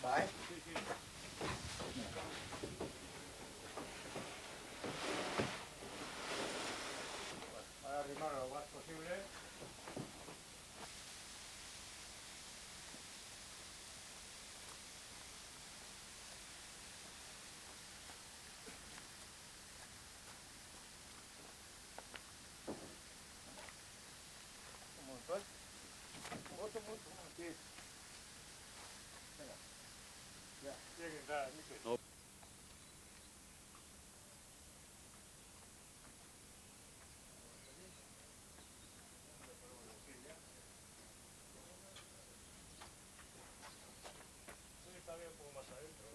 Vai? Sì, sì. Para arrimar lo más posible. Molto, molto, molto. Sì. Ya, tiene que entrar al micro. No. Sí, está bien un poco más adentro.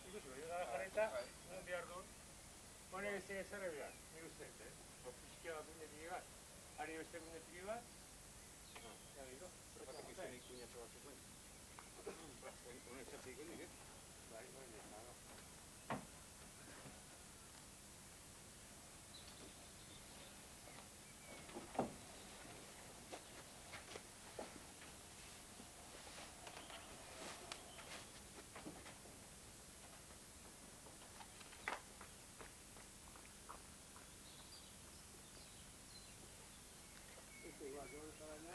Incluso llega la jarreta, un biardón, pone ese arriba, mire usted, izquierda puntetik bat, ari beste puntetik bat, ya digo, bai, nago. Este igual, yo para allá.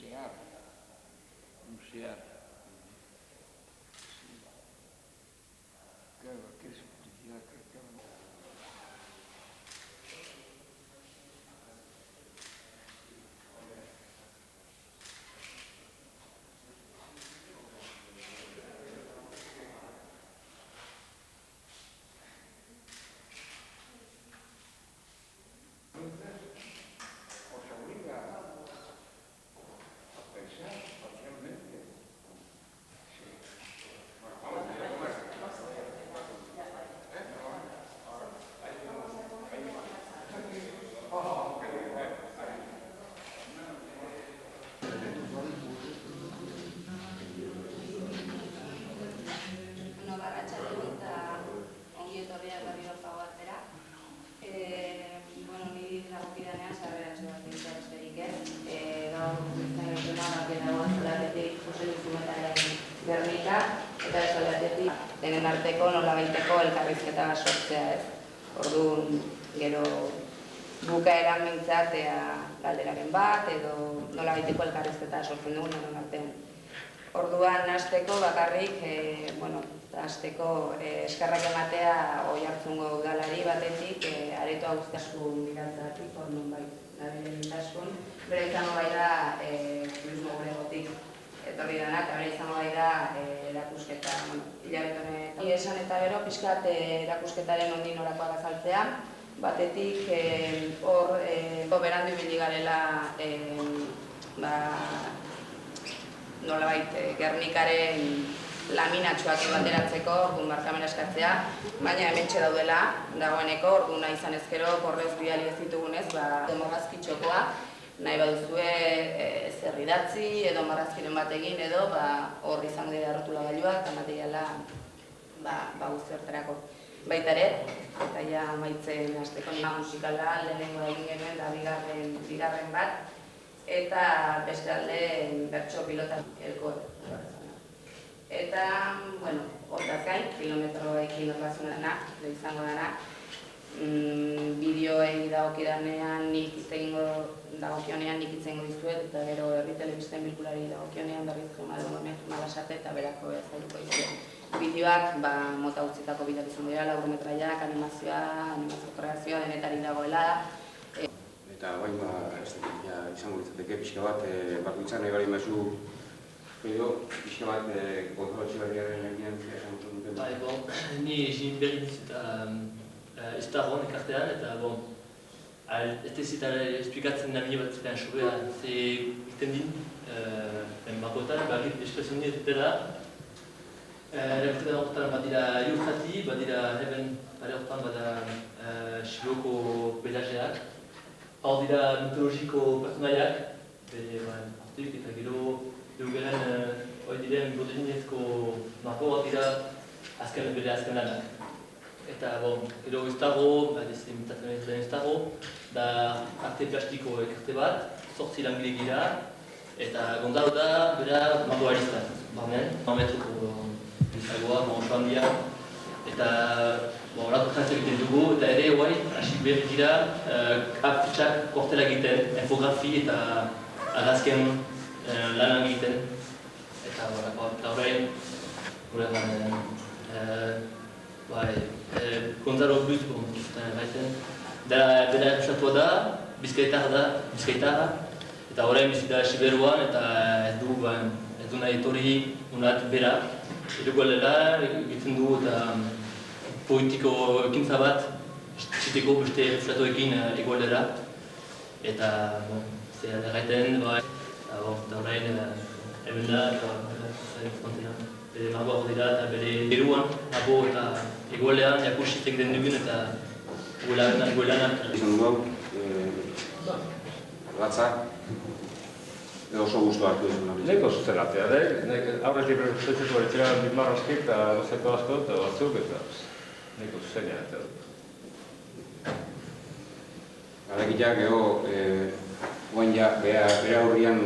zehar. Zehar. Claro, que es publicidad que Gernika, eta esoleatetik denen arteko nolabaiteko elkarrizketa sortzea ez. Orduan, gero bukaeran mintzat galderaren bat, edo nolabaiteko elkarrizketa sortzen dugun denon artean. Orduan, hasteko bakarrik, eskerrak ematea Oiartzungo udalari batetik, aretoa guztasun mirantzatik, orduan bai, nabilen itaskun. Bera izango bai da, turismo bulegotik etorri dena, eta bera izango bai da erakusketa, hilabetonetan. Esan eta gero, pixkat erakusketaren ondin orakoak azaltzea, batetik hor berandu ibili garela nolabait Gernikaren laminatxoak bateratzeko, orduan barkamena eskatzea, baina hementxe daudela, dagoeneko, orduan nahi izan ezkero, korreuz bidali ez ditugunez, demogazki txokoa, nahi baduzue zer idatzi edo marrazkiren bat egin edo hor izango dira rotula gailuak eta materiala guzti horretarako. Baita ere, eta ja amaitzen hasteko musikala lehenengo egin genuen da bigarren bat, eta beste alde bertso pilota elko. Eta, hortaz gain, kilometroekin orrazunarena, izango dena, bideoei dagokionean nik hitz egingo dizuet, eta gero herri telebisten bilkulari dagokionean berriz Malasate eta berako azalduko dizuet. Bideoak mota guztietako bideak izango dira, laburmetraiak, animazioa, kreazioa denetarik dagoela. Eta guain izango ditzateke pixka bat, bakoitzak nahi bari mazu pixka bat kontrolatxe barriaren egin esan duten. Ni egin berriz eta ez da hon ekartean, eta ez ezitara esplikatzen da mila bat zetan sobea ze egiten din bakoetan, bagit espresio nire dutela. Erakusketa horretan bat dira Iurjati, bat dira heben bade horretan bada Siboko belajeak. Hor dira mitologiko pertsonaiak, hortik eta gero dugaren hori diren bordinezko marko bat dira bere azken lanak. Eta, gero ez dago, ez dago, da arte plastiko ekarte bat, 8 langile gira, eta Gonzalo da, bera, mago arizta, barnean, 1 metroko bizagoa, joan dira, eta, horako jantzak egiten dugu, eta ere, hasi behar gira, afitxak kortela egiten, infografi eta argazken lanan egiten, eta horrein, Gonzalo Buz, bera esatua da, bizkaitarra, eta horrein bizita Siberuan, eta ez du nahi etorri unat bera. Erugualela egiten du eta politiko ekintza bat ziteko beste flatoekin egualera. Eta, zer erraiten, eta horrein eben da, eta frontera. Bere margoa dira eta bere eruan, abo eta egoalean jakusitek den dugun eta egoelanak. Izan dugu, argatzak, oso guztu hartu izan. Neko zuzelatea, aurretik berreztetzeko eritxera bitmarrazkik eta gozeko asko eta batzuk eta neko zuzenea eta dut. Alekitak ego, guain ja, bera horrian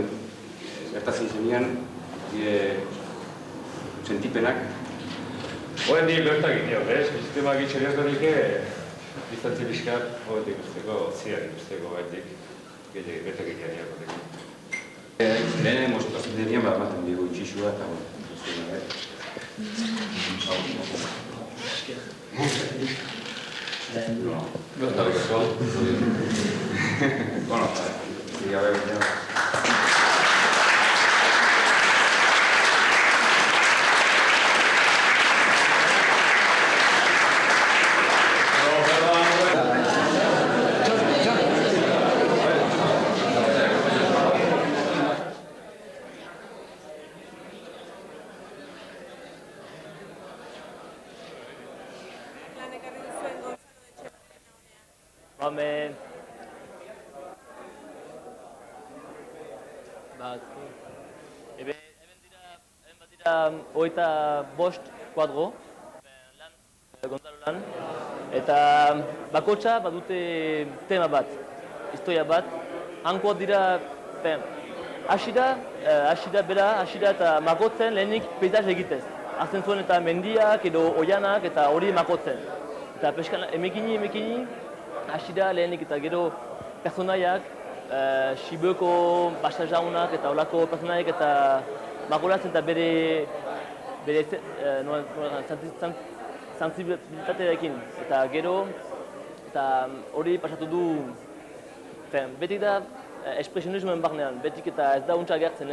gertatzen zenean, sentipenak. Oen di bertak ino, sistema gitxeri ezberdik distantzi bizkat hogetik usteko, zian ikusteko gaitik, bertak ino. Lehen mozotazen denean, ematen digu itxixua eta Amen. Hemen badira hogeita bost kuadro, Gonzalo lan, eta bakotxa badute tema bat, historia bat. Hankoak dira, hasi da eta makotzen lehenik peizaz egitez. Azten zuen eta mendiak edo oianak eta hori makotzen. Eta peskan emekini, hasi da lehenik eta gero personaiak, Siboko basta jaunak eta olako personaiak eta makolatzen eta bere sensibilitatearekin. Eta gero, eta hori pasatu du, betik da espresionismoen barnean, betik eta ez da untsa gertzen,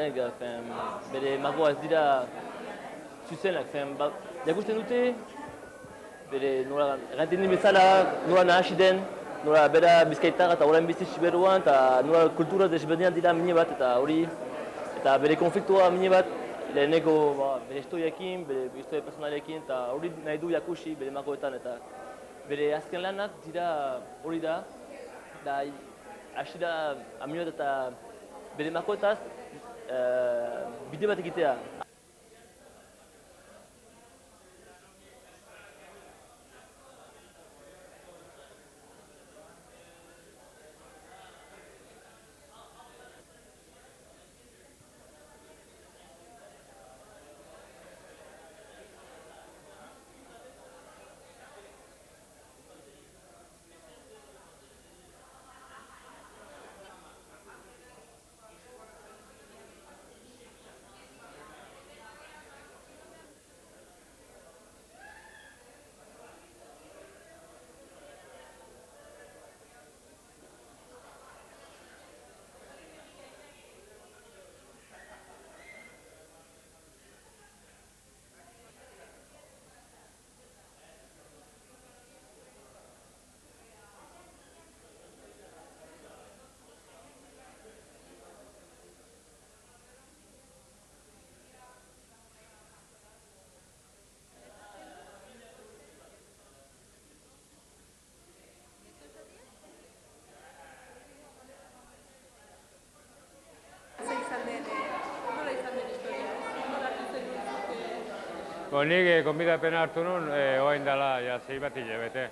bere magoa ez dira zuzenak. Jakusten dute, bere errantzen bezala nola nahasi den, nola bera bizkaitar eta orain bizi Siberuan eta nola kultura desberdinak dira mine bat eta hori, eta bere konfliktua mine bat leheneko bere historiaekin, bere historia personalekin eta hori nahi du jakusi bere magoetan eta bere azken lanak dira hori da, hasi da aminoet eta bere magoetaz bide bat egitea. Nik konbidapena hartu nun, oain dela, zei bat hilabete.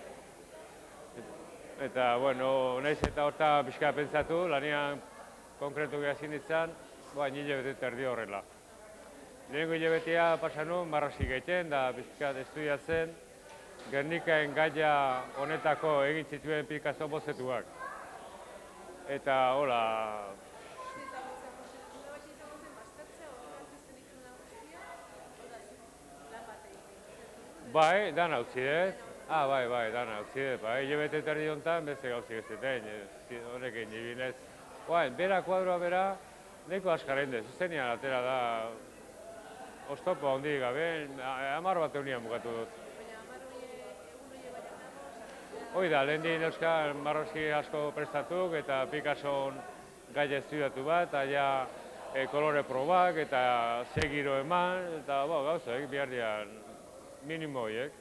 Eta, bueno, nahiz eta horta pixka pentsatu, lanian konkretu gehazin ditzan, hilabete terdi horrela. Lehenko hilabetea pasan nun, marrasik egiten, da pixka estudiatzen, Gernikaen gaia honetako egin zituen Picasso bozetuak. Eta, hola, bai, dan hau zidet. Bai, dan hau zidet. Hilabete terdi honetan, beste gauzik ez zuten, horrekin ibinez. Bera kuadroa bera, neko askaren dez, zuzenean atera da, oztopo handi gabe, 10 bat egunean bukatu dut. Hoi da, lehen din euskal marroski asko prestatuk eta Picasson gaia estudiatu bat, eta kolore probak eta segiro eman, eta gauzak, behar dian minimo horiek.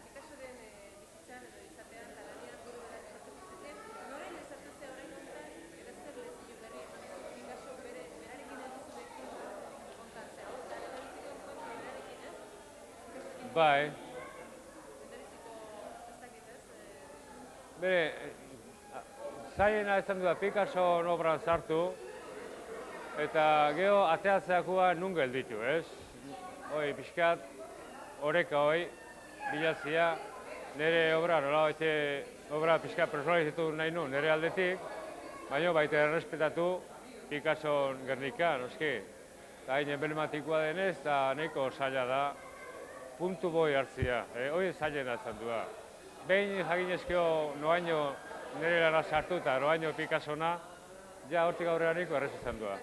Picassoren bizitzan edo izatean, eta lanian buru berak esatuko zuten, noren esatuzte horrein honetan, erazker lezio berri eman Picasso berarekin eduzurekin ontan, ze hau da lehenbiziko enkontro berarekin, ez? Bai. Lehenbiziko ez dakit, ez? Bere, zaiena ezan du da Picasson obran sartu, eta geho ateatzeakoa nun gelditu, ez? Hoi, pixkat, horreka hoi, bilazia, nire obra, nola obra pixka personalizitu nahi nuen, nire aldetik, baina baita errespetatu Picasso Gernikan, noski. Eta hain emblematikoa denez, eta nahiko zaila da, puntu boi hartzia. Hoi zailena esan du da. Behin jakinezkeo noaino nire lana sartu eta noaino Picassona, ja hortik aurrera nahiko errez izan du da.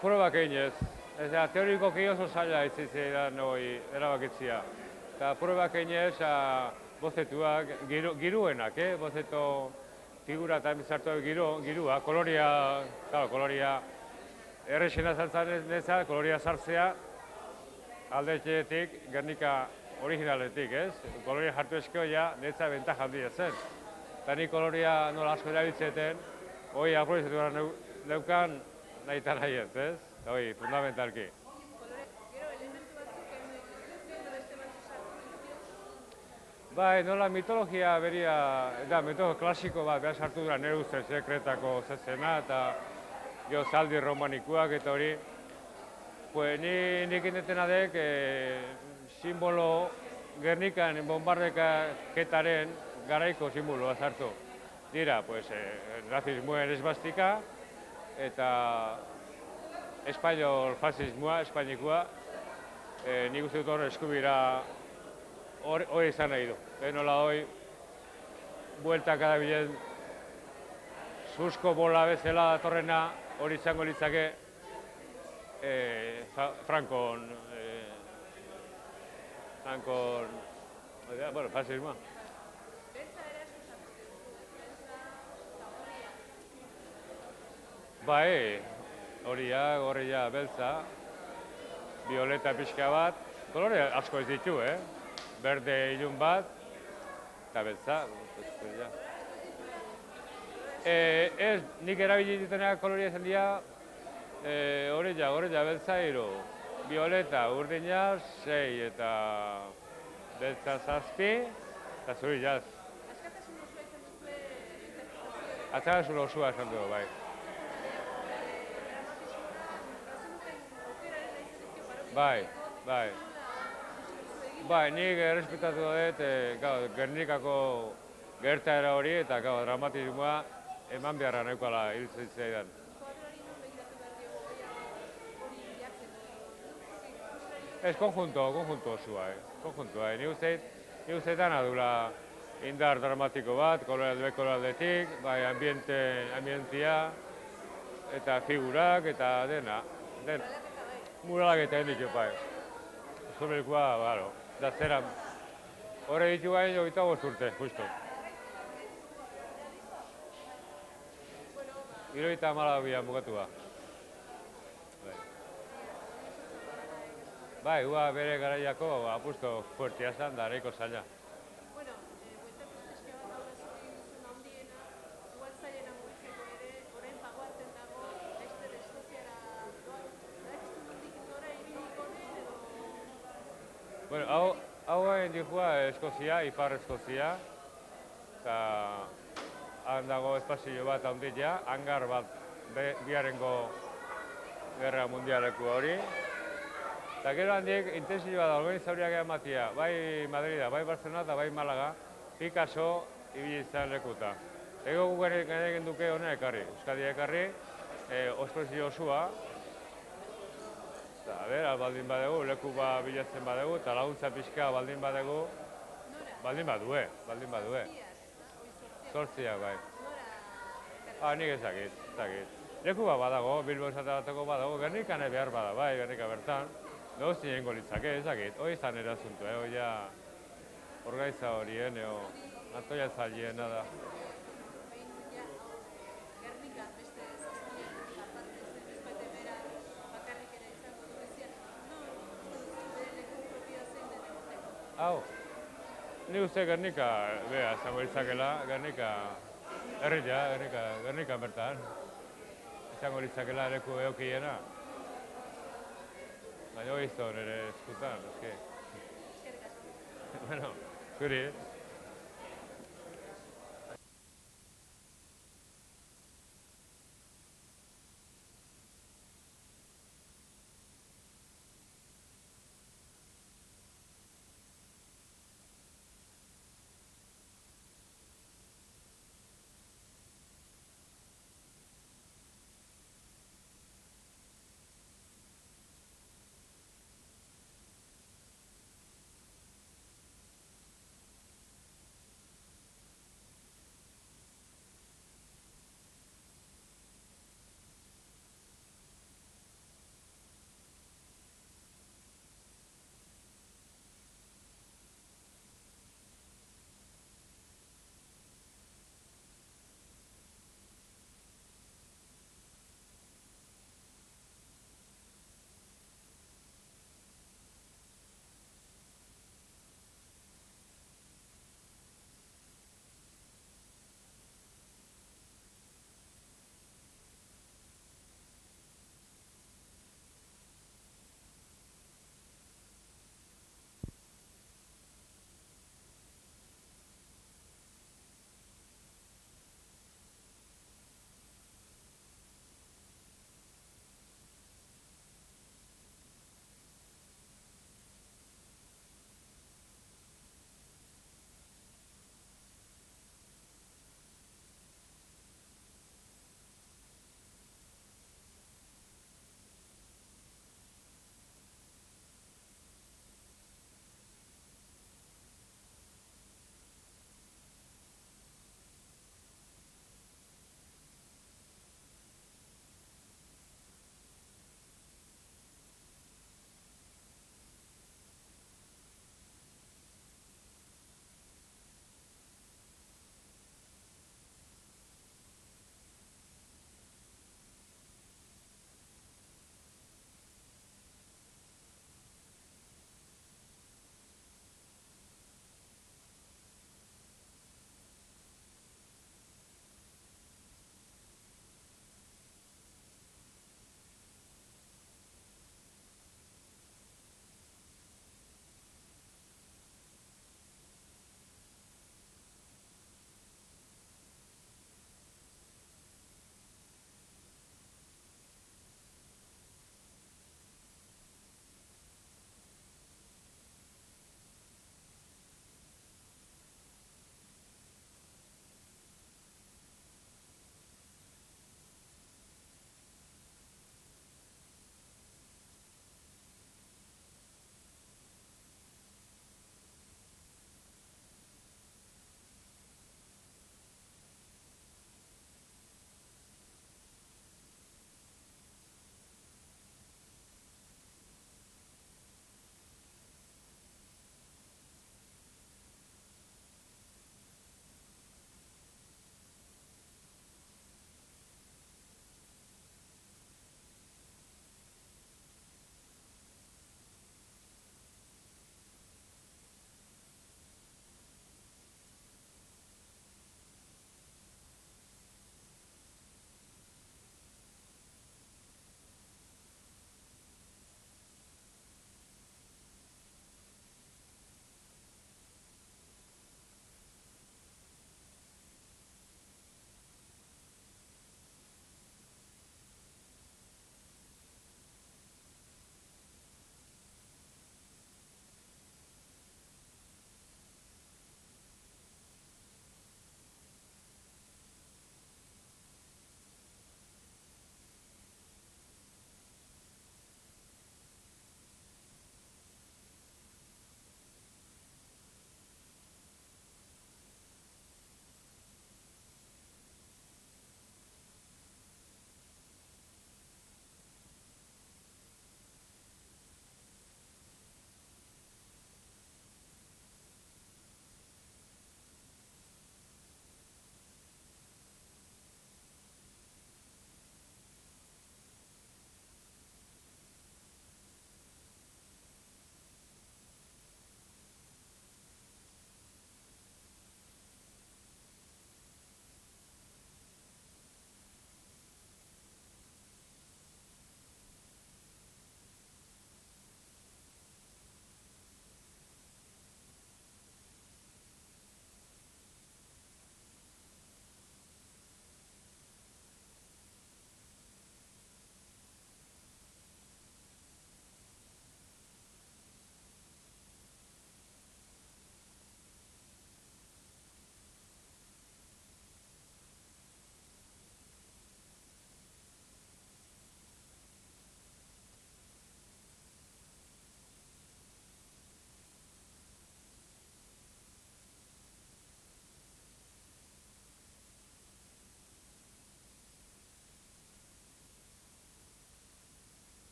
Probak egin ez. Teorikoki oso zaila izan hori erabakitzia. Eta probak egin ez, bozetuak, giruenak, bozeto figura eta emizartu girua, koloria errexena zantzan nezak, koloria sartzea, aldetxeetik, Gernika originaletik, ez? Koloria jartu eskeo ja, netza bentak handia zen. Eta ni koloria nola asko erabiltzeten, hori aprobetzetu gara neukan nahi eta nahi ez? Hori, fundamentalki. Bai, nola mitologia beria, da, mitologia klasiko bat, behar sartu dira nire ustez, Kretako zezena eta zaldi romanikuak eta hori. Pues nik indetena dek, simbolo Gernikan bombardeketaren garaiko simboloa sartu. Dira, pues, nazismoen esbastika eta espainol fasismoa, espainikoa, nik uste dut hor eskubira hori izan nahi du. Nola hori, bueltak adabilen zuzko bola bezala datorrena hori izango litzake Frankon, bueno, fasismoa. Bai, horia, gorria, beltza, violeta pixka bat, kolore asko ez ditu, berde ilun bat, eta beltza. Ez, nik erabili ditutenak koloria esan dira, gorria, beltza, violeta, urdina, 6 eta beltza 7, eta zuri jaz. Askatasun osua esan dugu, bai. Bai. Bai, nik errespetatu dut, Gernikako gertaera hori eta dramatismoa eman beharra nahikoala iruditzen. Ez, konjunto osua, konjuntua. Nik uste dana dula indar dramatiko bat, koloraldetik, bai, ambientia, eta figurak, eta dena. Muralak eta hendik, bai. Zurbekoa, baro, da zera. Horre ditu gain, 25 urte, justo. 74an bukatu ba. Bai, hua bere garaiako apusto fuertia zen, da nahiko zaila. Bueno, hauen dihua Eskozia, Ipar Eskozia, eta han dago espazio bat handia, hangar bat biharengo gerra mundialeko hori. Eta gero handiek intensiua da, organizauriak ematia, bai Madrida, bai Barcelona eta bai Malaga, Picasso ibili izan lekuta. Ego guk egin duke honen ekarri, Euskadi ekarri, ospozio osua. Eta, baldin badegu, leku bilatzen badegu, eta laguntza pixka baldin badegu, baldin badue. Zortziak, bai. Nik ezakit. Leku badago, Bilbo esateko badago, Gernikan behar bada, bai, Gernika bertan. Nogozti egingo litzake, ezakit. Hoi izan erazuntu, hoi ja organiza horien, Antoia Zaliena da. Hau, ni uste Gernika beha izango litzakela, Gernika herria, Gernika bertan. Izango litzakela leku egokiena. Baina hori izan nire eskutan, eske. Bueno, zuri.